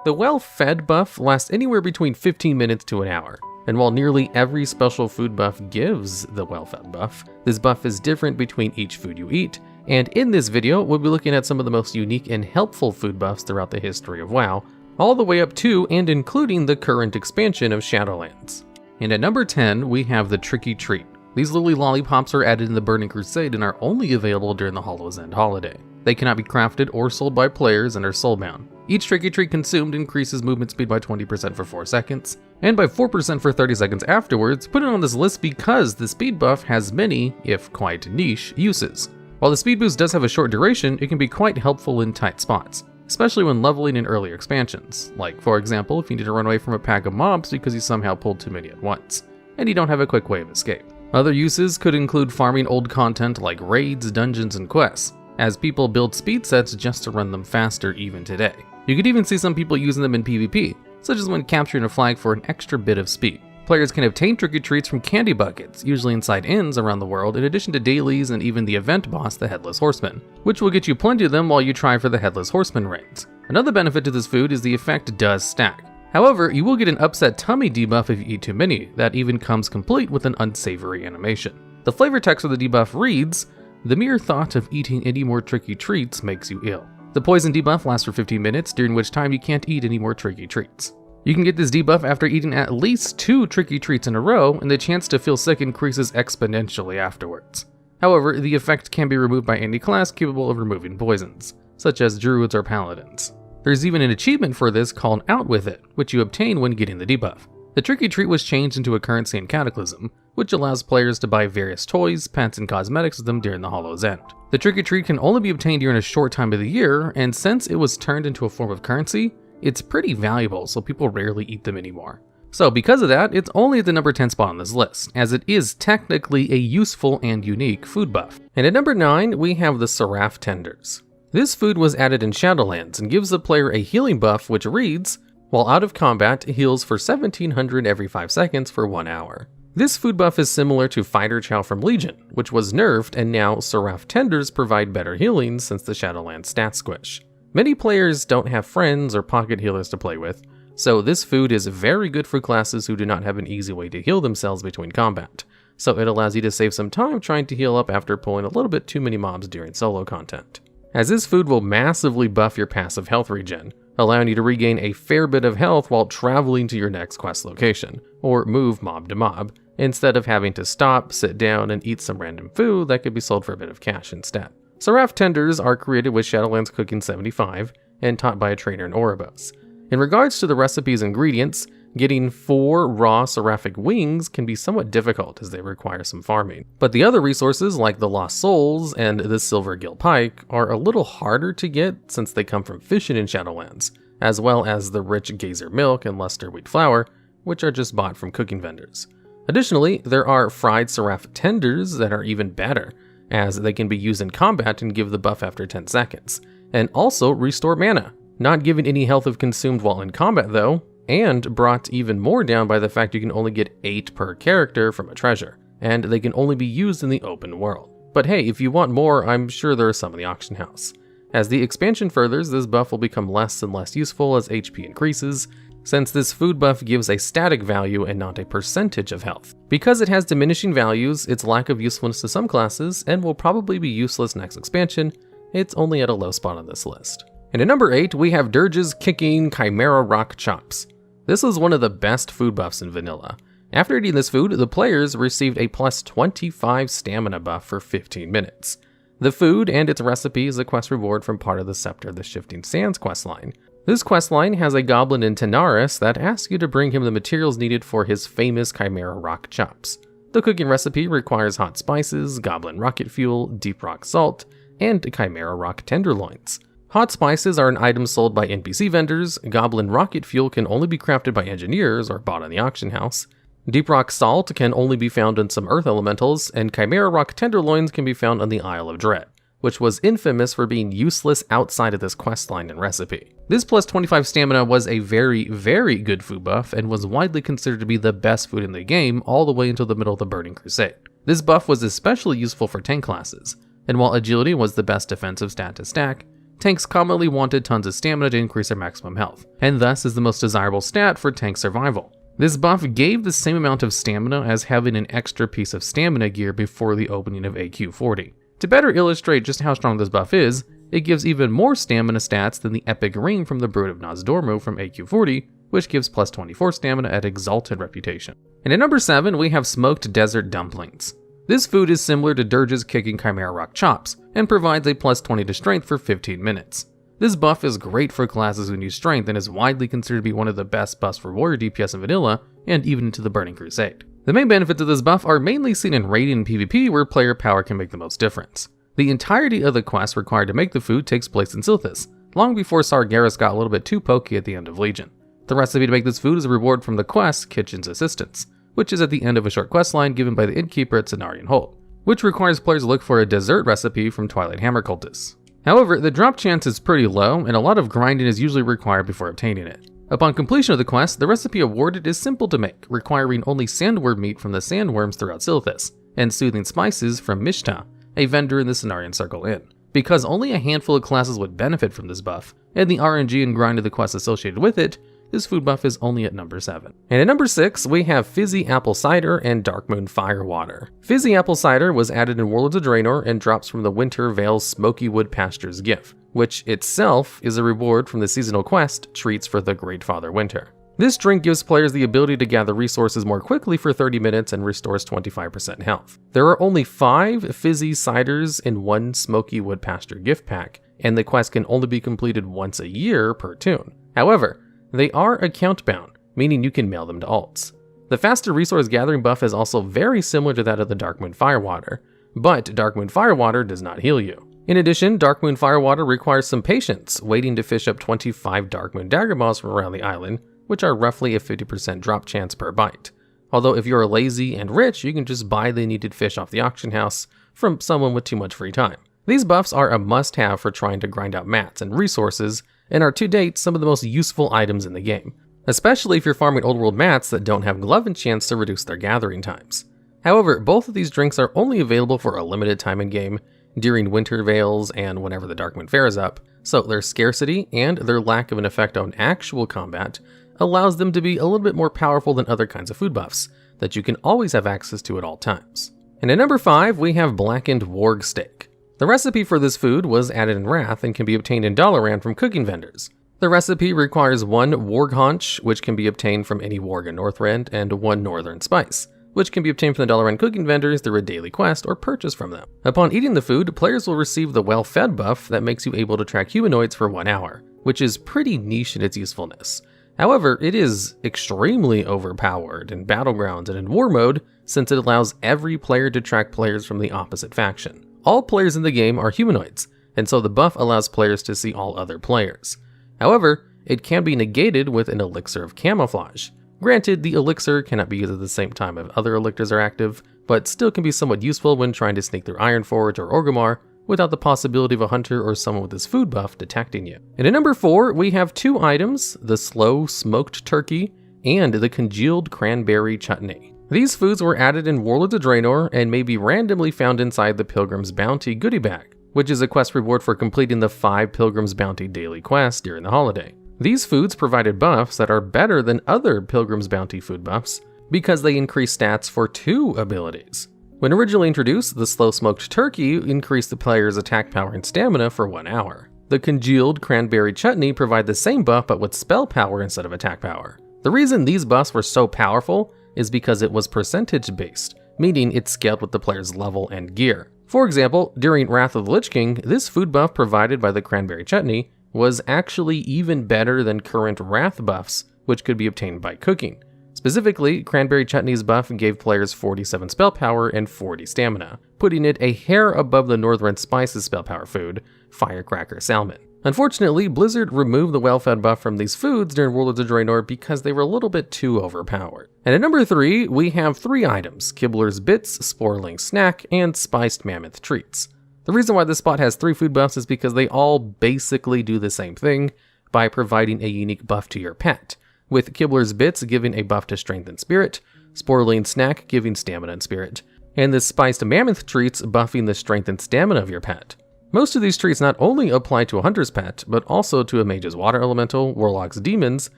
The well-fed buff lasts anywhere between 15 minutes to an hour, and while nearly every special food buff gives the well-fed buff, this buff is different between each food you eat, and in this video we'll be looking at some of the most unique and helpful food buffs throughout the history of WoW, all the way up to and including the current expansion of Shadowlands. And at number 10, we have the Tricky Treat. These lily lollipops are added in the Burning Crusade and are only available during the Hollow's End holiday. They cannot be crafted or sold by players and are soulbound. Each Tricky Treat consumed increases movement speed by 20% for 4 seconds, and by 4% for 30 seconds afterwards, put it on this list because the speed buff has many, if quite niche, uses. While the speed boost does have a short duration, it can be quite helpful in tight spots, especially when leveling in earlier expansions, like for example if you need to run away from a pack of mobs because you somehow pulled too many at once, and you don't have a quick way of escape. Other uses could include farming old content like raids, dungeons, and quests, as people build speed sets just to run them faster even today. You could even see some people using them in PvP, such as when capturing a flag for an extra bit of speed. Players can obtain Tricky Treats from candy buckets, usually inside inns around the world, in addition to dailies and even the event boss, the Headless Horseman, which will get you plenty of them while you try for the Headless Horseman raids. Another benefit to this food is the effect does stack. However, you will get an upset tummy debuff if you eat too many, that even comes complete with an unsavory animation. The flavor text of the debuff reads, "The mere thought of eating any more Tricky Treats makes you ill." The poison debuff lasts for 15 minutes, during which time you can't eat any more Tricky Treats. You can get this debuff after eating at least 2 Tricky Treats in a row, and the chance to feel sick increases exponentially afterwards. However, the effect can be removed by any class capable of removing poisons, such as druids or paladins. There's even an achievement for this called Out With It, which you obtain when getting the debuff. The Tricky Treat was changed into a currency in Cataclysm, which allows players to buy various toys, pets, and cosmetics with them during the Hollow's End. The Tricky Treat can only be obtained during a short time of the year, and since it was turned into a form of currency, it's pretty valuable, so people rarely eat them anymore. So because of that, it's only at the number 10 spot on this list, as it is technically a useful and unique food buff. And at number 9, we have the Seraph Tenders. This food was added in Shadowlands and gives the player a healing buff which reads, "While out of combat, it heals for 1700 every 5 seconds for 1 hour." This food buff is similar to Fighter Chow from Legion, which was nerfed, and now Seraph Tenders provide better healing since the Shadowlands stat squish. Many players don't have friends or pocket healers to play with, so this food is very good for classes who do not have an easy way to heal themselves between combat, so it allows you to save some time trying to heal up after pulling a little bit too many mobs during solo content. As this food will massively buff your passive health regen, allowing you to regain a fair bit of health while traveling to your next quest location, or move mob to mob, instead of having to stop, sit down, and eat some random food that could be sold for a bit of cash instead. Seraph Tenders are created with Shadowlands Cooking 75 and taught by a trainer in Oribos. In regards to the recipe's ingredients, getting 4 raw seraphic wings can be somewhat difficult as they require some farming. But the other resources like the Lost Souls and the Silver Gill Pike are a little harder to get since they come from fishing in Shadowlands, as well as the rich Gazer Milk and Luster Wheat Flour, which are just bought from cooking vendors. Additionally, there are fried Seraph Tenders that are even better, as they can be used in combat and give the buff after 10 seconds, and also restore mana, not giving any health if consumed while in combat though, and brought even more down by the fact you can only get 8 per character from a treasure, and they can only be used in the open world. But hey, if you want more, I'm sure there are some in the auction house. As the expansion furthers, this buff will become less and less useful as HP increases, since this food buff gives a static value and not a percentage of health. Because it has diminishing values, its lack of usefulness to some classes, and will probably be useless next expansion, it's only at a low spot on this list. And at number 8, we have Dirge's Kickin Chimaerok Chops. This is one of the best food buffs in vanilla. After eating this food, the players received a plus 25 stamina buff for 15 minutes. The food and its recipe is a quest reward from part of the Scepter of the Shifting Sands questline. This questline has a goblin in Tanaris that asks you to bring him the materials needed for his famous Chimaerok chops. The cooking recipe requires hot spices, goblin rocket fuel, deep rock salt, and Chimaerok tenderloins. Hot spices are an item sold by NPC vendors, goblin rocket fuel can only be crafted by engineers or bought in the auction house, deep rock salt can only be found in some earth elementals, and Chimaerok tenderloins can be found on the Isle of Dread, which was infamous for being useless outside of this questline and recipe. This plus 25 stamina was a very, very good food buff and was widely considered to be the best food in the game all the way until the middle of the Burning Crusade. This buff was especially useful for tank classes, and while agility was the best defensive stat to stack, tanks commonly wanted tons of stamina to increase their maximum health, and thus is the most desirable stat for tank survival. This buff gave the same amount of stamina as having an extra piece of stamina gear before the opening of AQ40. To better illustrate just how strong this buff is, it gives even more stamina stats than the epic ring from the Brood of Nozdormu from AQ40, which gives plus 24 stamina at Exalted Reputation. And at number 7, we have Smoked Desert Dumplings. This food is similar to Dirge's Kickin Chimaerok chops, and provides a plus 20 to strength for 15 minutes. This buff is great for classes who need strength and is widely considered to be one of the best buffs for warrior DPS in vanilla, and even into the Burning Crusade. The main benefits of this buff are mainly seen in raid and PvP, where player power can make the most difference. The entirety of the quest required to make the food takes place in Silthus, long before Sargeras got a little bit too pokey at the end of Legion. The recipe to make this food is a reward from the quest Kitchen's Assistance, which is at the end of a short quest line given by the innkeeper at Cenarian Hold, which requires players to look for a dessert recipe from Twilight Hammer cultists. However, the drop chance is pretty low, and a lot of grinding is usually required before obtaining it. Upon completion of the quest, the recipe awarded is simple to make, requiring only sandworm meat from the sandworms throughout Silthus, and soothing spices from Mishta, a vendor in the Cenarian Circle Inn. Because only a handful of classes would benefit from this buff, and the RNG and grind of the quest associated with it, this food buff is only at number 7. And at number 6, we have Fizzy Apple Cider and Darkmoon Firewater. Fizzy Apple Cider was added in Warlords of Draenor and drops from the Winter Vale Smoky Wood Pastures gift, which itself is a reward from the seasonal quest Treats for the Great Father Winter. This drink gives players the ability to gather resources more quickly for 30 minutes and restores 25% health. There are only 5 Fizzy Ciders in one Smoky Wood Pasture gift pack, and the quest can only be completed once a year per tune. However, they are account bound, meaning you can mail them to alts. The faster resource gathering buff is also very similar to that of the Darkmoon Firewater, but Darkmoon Firewater does not heal you. In addition, Darkmoon Firewater requires some patience, waiting to fish up 25 Darkmoon Dagger Balls from around the island, which are roughly a 50% drop chance per bite. Although if you are lazy and rich, you can just buy the needed fish off the auction house from someone with too much free time. These buffs are a must-have for trying to grind out mats and resources, and are to date some of the most useful items in the game, especially if you're farming old world mats that don't have glove enchants to reduce their gathering times. However, both of these drinks are only available for a limited time in game, during winter veils and whenever the Darkmoon Fair is up, so their scarcity and their lack of an effect on actual combat allows them to be a little bit more powerful than other kinds of food buffs that you can always have access to at all times. And at number 5, we have Blackened Worg Steak. The recipe for this food was added in Wrath and can be obtained in Dalaran from cooking vendors. The recipe requires 1 Worg Haunch, which can be obtained from any Worg in Northrend, and 1 Northern Spice, which can be obtained from the Dalaran cooking vendors through a daily quest or purchase from them. Upon eating the food, players will receive the Well-Fed buff that makes you able to track humanoids for 1 hour, which is pretty niche in its usefulness. However, it is extremely overpowered in Battlegrounds and in War Mode, since it allows every player to track players from the opposite faction. All players in the game are humanoids, and so the buff allows players to see all other players. However, it can be negated with an Elixir of Camouflage. Granted, the Elixir cannot be used at the same time if other Elixirs are active, but still can be somewhat useful when trying to sneak through Ironforge or Orgrimmar without the possibility of a hunter or someone with this food buff detecting you. And at number 4, we have 2 items, the Slow Smoked Turkey and the Congealed Cranberry Chutney. These foods were added in Warlords of Draenor and may be randomly found inside the Pilgrim's Bounty goodie bag, which is a quest reward for completing the 5 Pilgrim's Bounty daily quests during the holiday. These foods provided buffs that are better than other Pilgrim's Bounty food buffs because they increase stats for 2 abilities. When originally introduced, the Slow Smoked Turkey increased the player's attack power and stamina for 1 hour. The Congealed Cranberry Chutney provide the same buff but with spell power instead of attack power. The reason these buffs were so powerful is because it was percentage based, meaning it scaled with the player's level and gear. For example, during Wrath of the Lich King, this food buff provided by the Cranberry Chutney was actually even better than current Wrath buffs, which could be obtained by cooking. Specifically, Cranberry Chutney's buff gave players 47 spell power and 40 stamina, putting it a hair above the Northern Spice's spell power food, Firecracker Salmon. Unfortunately, Blizzard removed the well-fed buff from these foods during Warlords of Draenor because they were a little bit too overpowered. And at number 3, we have 3 items, Kibler's Bits, Sporeling Snack, and Spiced Mammoth Treats. The reason why this spot has 3 food buffs is because they all basically do the same thing by providing a unique buff to your pet, with Kibler's Bits giving a buff to Strength and Spirit, Sporeling Snack giving Stamina and Spirit, and the Spiced Mammoth Treats buffing the Strength and Stamina of your pet. Most of these treats not only apply to a hunter's pet, but also to a mage's water elemental, warlock's demons,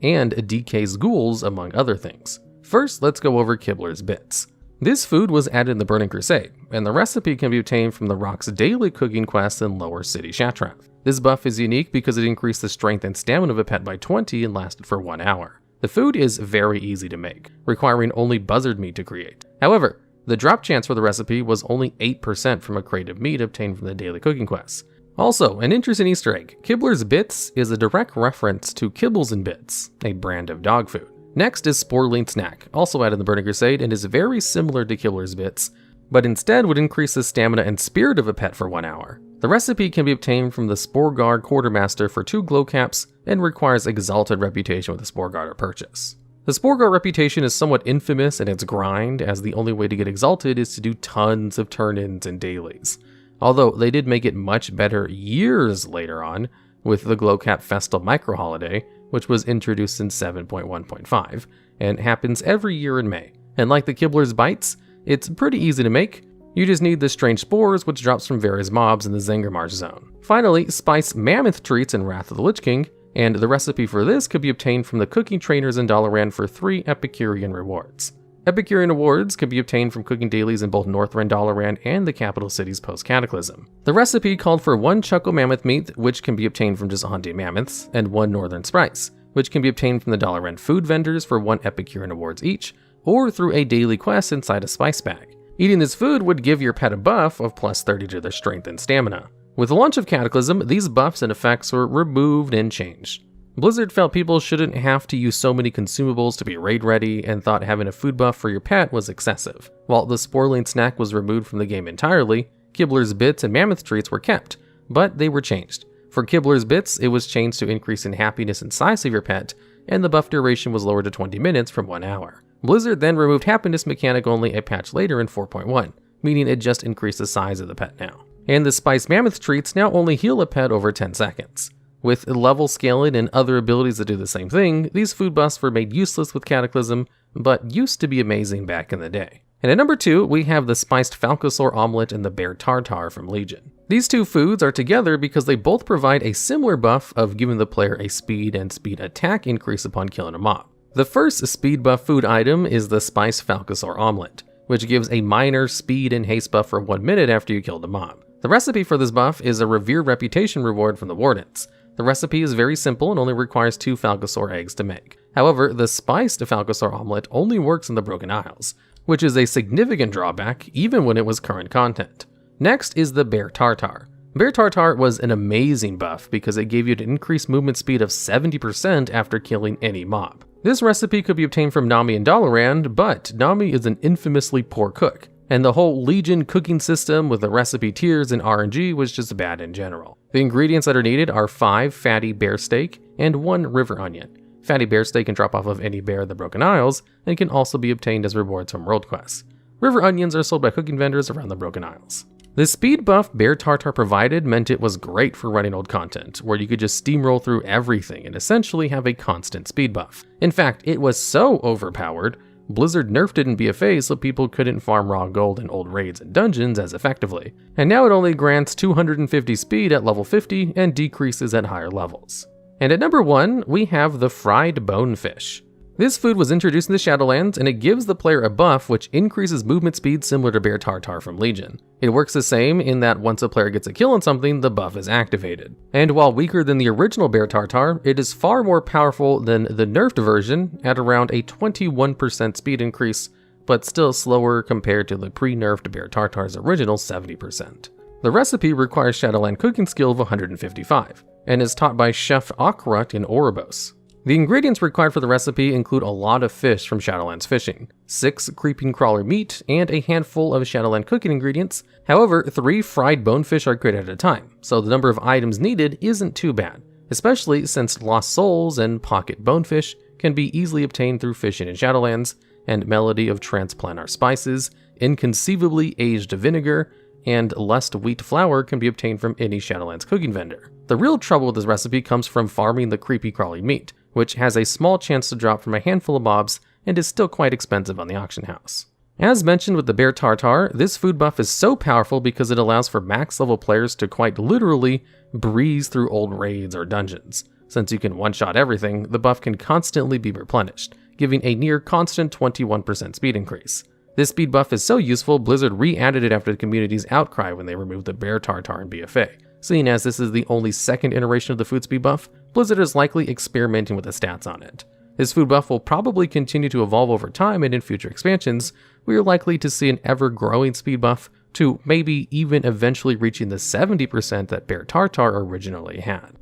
and DK's ghouls, among other things. First, let's go over Kibler's bits. This food was added in the Burning Crusade, and the recipe can be obtained from the Rock's daily cooking quest in Lower City Shattrath. This buff is unique because it increased the strength and stamina of a pet by 20 and lasted for 1 hour. The food is very easy to make, requiring only buzzard meat to create. However, the drop chance for the recipe was only 8% from a crate of meat obtained from the daily cooking quests. Also, an interesting Easter egg, Kibler's Bits is a direct reference to Kibbles and Bits, a brand of dog food. Next is Sporeling Snack, also added in the Burning Crusade and is very similar to Kibler's Bits, but instead would increase the stamina and spirit of a pet for 1 hour. The recipe can be obtained from the Sporeguard Quartermaster for 2 glow caps and requires Exalted Reputation with the Sporeguard or purchase. The Sporeguard reputation is somewhat infamous in its grind, as the only way to get Exalted is to do tons of turn-ins and dailies. Although they did make it much better years later on with the Glowcap Festal Micro Holiday, which was introduced in 7.1.5, and happens every year in May. And like the Kibler's Bites, it's pretty easy to make. You just need the strange spores, which drops from various mobs in the Zengarmarsh zone. Finally, spiced Mammoth treats in Wrath of the Lich King, and the recipe for this could be obtained from the cooking trainers in Dalaran for 3 Epicurean rewards. Epicurean awards can be obtained from cooking dailies in both Northrend Dalaran and the capital cities post-Cataclysm. The recipe called for 1 Chuckle Mammoth meat, which can be obtained from just hunting mammoths, and 1 Northern Sprice, which can be obtained from the Dalaran food vendors for 1 Epicurean awards each, or through a daily quest inside a spice bag. Eating this food would give your pet a buff of plus 30 to their strength and stamina. With the launch of Cataclysm, these buffs and effects were removed and changed. Blizzard felt people shouldn't have to use so many consumables to be raid ready and thought having a food buff for your pet was excessive. While the Sporeling Snack was removed from the game entirely, Kibler's Bits and Mammoth treats were kept, but they were changed. For Kibler's Bits, it was changed to increase in happiness and size of your pet, and the buff duration was lowered to 20 minutes from 1 hour. Blizzard then removed happiness mechanic only a patch later in 4.1, meaning it just increased the size of the pet now. And the Spiced Mammoth treats now only heal a pet over 10 seconds. With level scaling and other abilities that do the same thing, these food buffs were made useless with Cataclysm, but used to be amazing back in the day. And at number 2, we have the Spiced Falcosaur Omelet and the Bear Tartare from Legion. These two foods are together because they both provide a similar buff of giving the player a speed and speed attack increase upon killing a mob. The first speed buff food item is the Spiced Falcosaur Omelet, which gives a minor speed and haste buff for 1 minute after you killed a mob. The recipe for this buff is a Revered Reputation reward from the Wardens. The recipe is very simple and only requires 2 Falcosaur eggs to make. However, the Spiced Falcosaur Omelet only works in the Broken Isles, which is a significant drawback even when it was current content. Next is the Bear Tartare. Bear Tartare was an amazing buff because it gave you an increased movement speed of 70% after killing any mob. This recipe could be obtained from Nami and Dalaran, but Nami is an infamously poor cook, and the whole Legion cooking system with the recipe tiers and RNG was just bad in general. The ingredients that are needed are 5 fatty bear steak and 1 river onion. Fatty bear steak can drop off of any bear in the Broken Isles and can also be obtained as rewards from world quests. River onions are sold by cooking vendors around the Broken Isles. The speed buff Bear Tartare provided meant it was great for running old content, where you could just steamroll through everything and essentially have a constant speed buff. In fact, it was so overpowered, Blizzard nerfed it in BFA so people couldn't farm raw gold in old raids and dungeons as effectively, and now it only grants 250 speed at level 50 and decreases at higher levels. And at number 1, we have the Fried Bonefish. This food was introduced in the Shadowlands, and it gives the player a buff which increases movement speed similar to Bear Tartare from Legion. It works the same in that once a player gets a kill on something, the buff is activated. And while weaker than the original Bear Tartare, it is far more powerful than the nerfed version at around a 21% speed increase, but still slower compared to the pre-nerfed Bear Tartare's original 70%. The recipe requires Shadowland cooking skill of 155, and is taught by Chef Akrut in Oribos. The ingredients required for the recipe include a lot of fish from Shadowlands fishing, 6 creeping crawler meat, and a handful of Shadowland cooking ingredients. However, 3 fried bonefish are created at a time, so the number of items needed isn't too bad, especially since Lost Souls and Pocket Bonefish can be easily obtained through fishing in Shadowlands, and Melody of Transplantar spices, inconceivably aged vinegar, and Lust wheat flour can be obtained from any Shadowlands cooking vendor. The real trouble with this recipe comes from farming the creepy crawly meat, which has a small chance to drop from a handful of mobs and is still quite expensive on the auction house. As mentioned with the bear tartare, this food buff is so powerful because it allows for max level players to quite literally breeze through old raids or dungeons. Since you can one-shot everything, the buff can constantly be replenished, giving a near constant 21% speed increase. This speed buff is so useful, Blizzard re-added it after the community's outcry when they removed the bear tartare in BFA. Seeing as this is the only second iteration of the food speed buff, Blizzard is likely experimenting with the stats on it. This food buff will probably continue to evolve over time, and in future expansions, we are likely to see an ever-growing speed buff to maybe even eventually reaching the 70% that bear tartare originally had.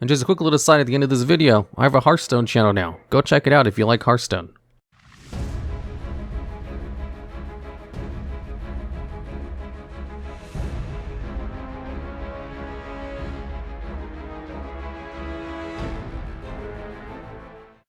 And just a quick little aside at the end of this video, I have a Hearthstone channel now. Go check it out if you like Hearthstone.